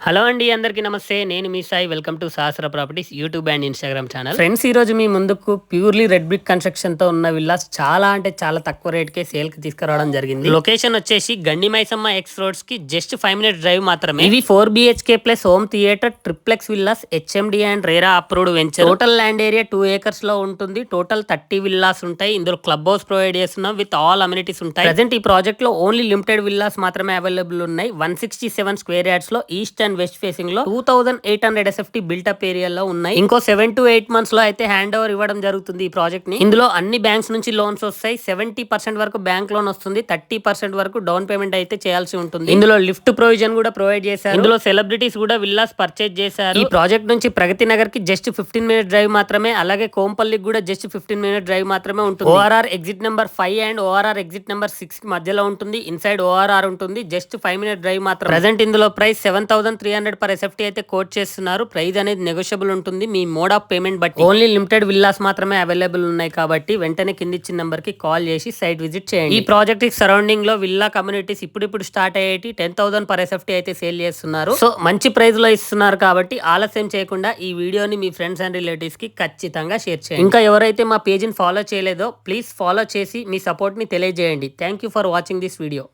Hello అండి, అందరికీ నమస్తే. నేను మీ Sai. Welcome to Sahasra properties YouTube and Instagram channel. Friends, ఈ రోజు మీ ముందుకు ప్యూర్లీ రెడ్ బ్రిక్ కన్స్ట్రక్షన్ తో ఉన్న విల్లాస్ చాలా అంటే చాలా తక్కువ రేట్ కే సేల్ కి తీసుకురావడం జరిగింది. లొకేషన్ వచ్చేసి గండిమైసమ్మ ఎక్స్ రోడ్స్ కి జస్ట్ 5 minutes డ్రైవ్ మాత్రమే. ఇవి 4 BHK plus home theatre triplex villas HMD and RERA approved venture. Total land area 2 acres లో ఉంటుంది. టోటల్ 30 విల్లాస్ ఉంటాయి. ఇందులో క్లబ్ హౌస్ ప్రొవైడ్ చేస్తున్నాం విత్ ఆల్ అమ్యూనిటీస్ ఉంటాయి. ప్రెజెంట్ ఈ ప్రాజెక్ట్ లో ఓన్లీ లిమిటెడ్ విల్లాస్ మాత్రమే అవైలబుల్ ఉన్నాయి. 167 square yards లో ఈస్ట్ అండ్ వెస్ట్ ఫేసింగ్ లో 2800 SFT బిల్టప్ ఏరియాలో ఉన్నాయి. ఇంకో 7 to 8 months లో అయితే హ్యాండ్ ఓవర్ ఇవ్వడం జరుగుతుంది ఈ ప్రాజెక్ట్ ని. ఇందులో అన్ని బ్యాంక్స్ నుంచి లోన్స్ వస్తాయి. 70% వరకు బ్యాంక్ లోన్ వస్తుంది. 30% వరకు డౌన్ పేమెంట్ అయితే చేయాల్సి ఉంటుంది. ఇందులో లిఫ్ట్ ప్రొవిజన్ కూడా ప్రొవైడ్ చేశారు. ఇందులో సెలబ్రిటీస్ కూడా విల్లాస్ పర్చేజ్ చేశారు. ఈ ప్రాజెక్ట్ నుంచి ప్రగతి నగర్ కి జస్ట్ 15 minutes డ్రైవ్ మాత్రమే. అలాగే కోంపల్లికి కూడా జస్ట్ 15 minutes డ్రైవ్ మాత్రమే ఉంటుంది. ORR exit number 5 and ORR exit number 6 మధ్యలో ఉంటుంది. ఇన్సైడ్ ORR ఉంటుంది. జస్ట్ 5 minutes డ్రైవ్ మాత్రం. ప్రెజెంట్ ఇందులో ప్రైస్ 7,300 per SFT అయితే కోట్ చేస్తున్నారు. ప్రైస్ అనేది నెగోషియబుల్ ఉంటుంది మీ మోడ్ ఆఫ్ పేమెంట్ బట్టి. ఓన్లీ లిమిటెడ్ విల్లాస్ మాత్రమే అవైలబుల్ ఉన్నాయి కాబట్టి వెంటనే కింద ఇచ్చిన నంబర్ కి కాల్ చేసి సైట్ విజిట్ చేయండి. ఈ ప్రాజెక్ట్ సరౌండింగ్ లో విల్లా కమ్యూనిటీస్ ఇప్పుడు స్టార్ట్ అయ్యేటి 10,000 per SFT అయితే సేల్ చేస్తున్నారు. సో మంచి ప్రైస్ లో ఇస్తున్నారు కాబట్టి ఆలస్యం చేయకుండా ఈ వీడియోని మీ ఫ్రెండ్స్ అండ్ రిలేటివ్స్ కి ఖచ్చితంగా షేర్ చేయండి. ఇంకా ఎవరైతే మా పేజ్ ని ఫాలో చేయలేదో ప్లీజ్ ఫాలో చేసి మీ సపోర్ట్ ని తెలియజేయండి. Thank you for watching this video.